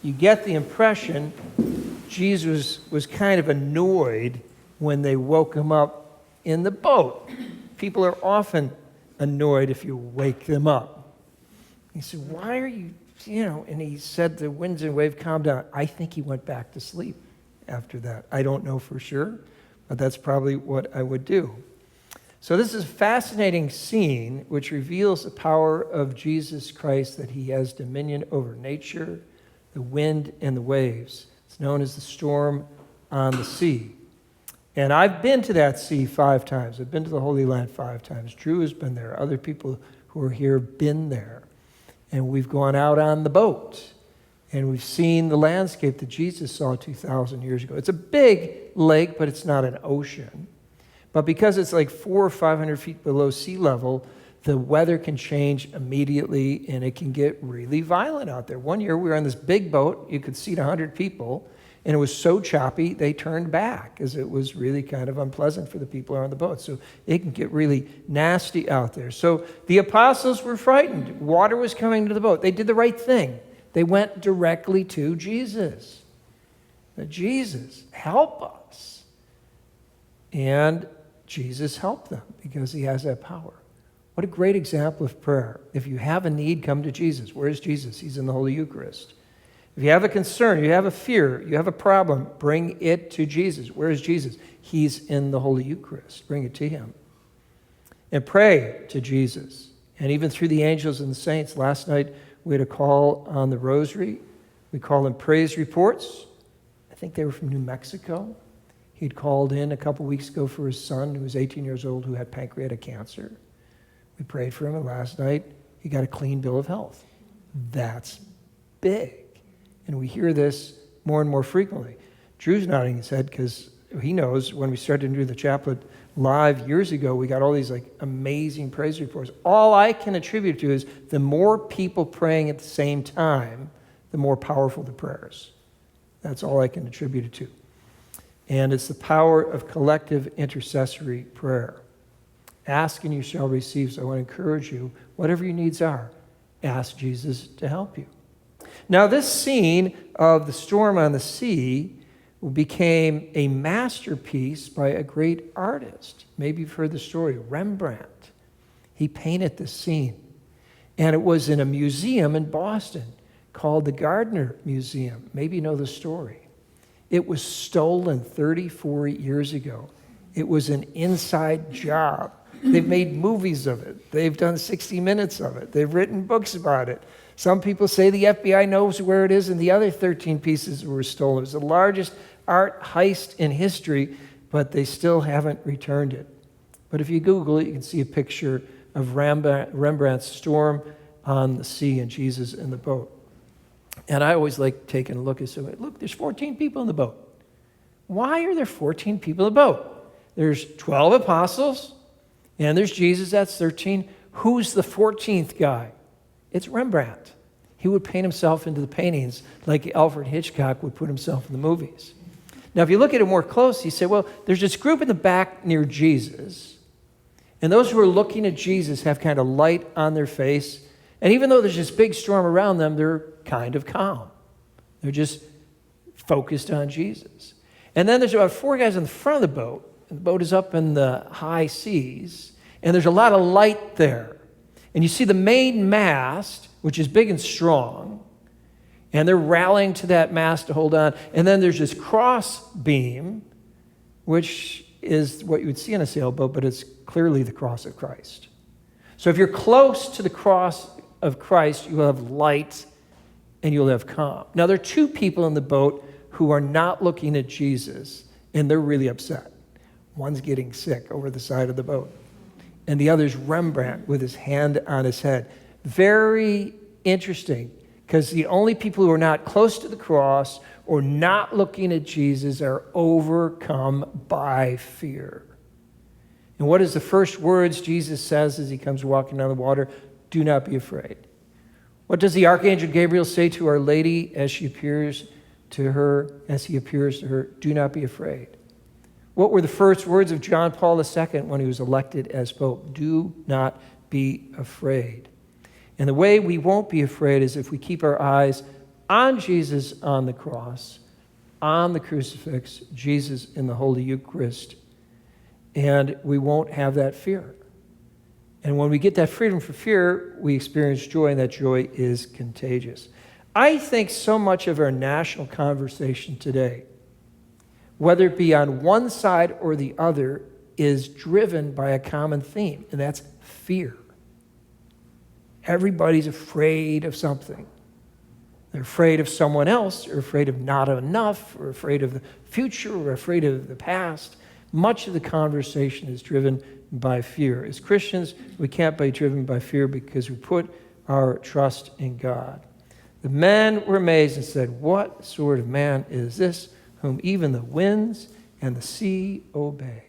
you get the impression Jesus was kind of annoyed when they woke him up in the boat. People are often annoyed if you wake them up. He said, why are you, and he said the winds and wave calmed down. I think he went back to sleep after that. I don't know for sure, but that's probably what I would do. So this is a fascinating scene which reveals the power of Jesus Christ, that he has dominion over nature, the wind, and the waves. It's known as the storm on the sea. And I've been to that sea 5 times. I've been to the Holy Land 5 times. Drew has been there. Other people who are here have been there. And we've gone out on the boat. And we've seen the landscape that Jesus saw 2,000 years ago. It's a big lake, but it's not an ocean. But because it's like 400 or 500 feet below sea level, the weather can change immediately, and it can get really violent out there. One year we were on this big boat. You could seat 100 people. And it was so choppy, they turned back, as it was really kind of unpleasant for the people on the boat. So it can get really nasty out there. So the apostles were frightened. Water was coming to the boat. They did the right thing. They went directly to Jesus. Jesus, help us. And Jesus helped them because he has that power. What a great example of prayer. If you have a need, come to Jesus. Where is Jesus? He's in the Holy Eucharist. If you have a concern, you have a fear, you have a problem, bring it to Jesus. Where is Jesus? He's in the Holy Eucharist. Bring it to him. And pray to Jesus. And even through the angels and the saints, last night we had a call on the rosary. We call them praise reports. I think they were from New Mexico. He'd called in a couple weeks ago for his son, who was 18 years old, who had pancreatic cancer. We prayed for him, and last night he got a clean bill of health. That's big. And we hear this more and more frequently. Drew's nodding his head because he knows when we started to do the chaplet live years ago, we got all these amazing praise reports. All I can attribute to is the more people praying at the same time, the more powerful the prayers. That's all I can attribute it to. And it's the power of collective intercessory prayer. Ask and you shall receive. So I want to encourage you, whatever your needs are, ask Jesus to help you. Now, this scene of the storm on the sea became a masterpiece by a great artist. Maybe you've heard the story, Rembrandt. He painted this scene. And it was in a museum in Boston called the Gardner Museum. Maybe you know the story. It was stolen 34 years ago. It was an inside job. They've made movies of it. They've done 60 minutes of it. They've written books about it. Some people say the FBI knows where it is, and the other 13 pieces were stolen. It was the largest art heist in history, but they still haven't returned it. But if you Google it, you can see a picture of Rembrandt's storm on the sea and Jesus in the boat. And I always like taking a look and saying, look, there's 14 people in the boat. Why are there 14 people in the boat? There's 12 apostles, and there's Jesus, that's 13. Who's the 14th guy? It's Rembrandt. He would paint himself into the paintings like Alfred Hitchcock would put himself in the movies. Now, if you look at it more closely, you say, well, there's this group in the back near Jesus, and those who are looking at Jesus have kind of light on their face, and even though there's this big storm around them, they're kind of calm. They're just focused on Jesus. And then there's about 4 guys in the front of the boat, and the boat is up in the high seas, and there's a lot of light there. And you see the main mast, which is big and strong, and they're rallying to that mast to hold on. And then there's this cross beam, which is what you would see on a sailboat, but it's clearly the cross of Christ. So if you're close to the cross of Christ, you will have light and you'll have calm. Now, there are 2 people in the boat who are not looking at Jesus, and they're really upset. One's getting sick over the side of the boat, and the other's Rembrandt with his hand on his head. Very interesting, because the only people who are not close to the cross or not looking at Jesus are overcome by fear. And what is the first words Jesus says as he comes walking on the water? Do not be afraid. What does the Archangel Gabriel say to Our Lady as he appears to her? Do not be afraid. What were the first words of John Paul II when he was elected as Pope? Do not be afraid. And the way we won't be afraid is if we keep our eyes on Jesus on the cross, on the crucifix, Jesus in the Holy Eucharist, and we won't have that fear. And when we get that freedom from fear, we experience joy, and that joy is contagious. I think so much of our national conversation today, whether it be on one side or the other, is driven by a common theme, and that's fear. Everybody's afraid of something. They're afraid of someone else, or afraid of not enough, or afraid of the future, or afraid of the past. Much of the conversation is driven by fear. As Christians, we can't be driven by fear because we put our trust in God. The men were amazed and said, "What sort of man is this, whom even the winds and the sea obey?"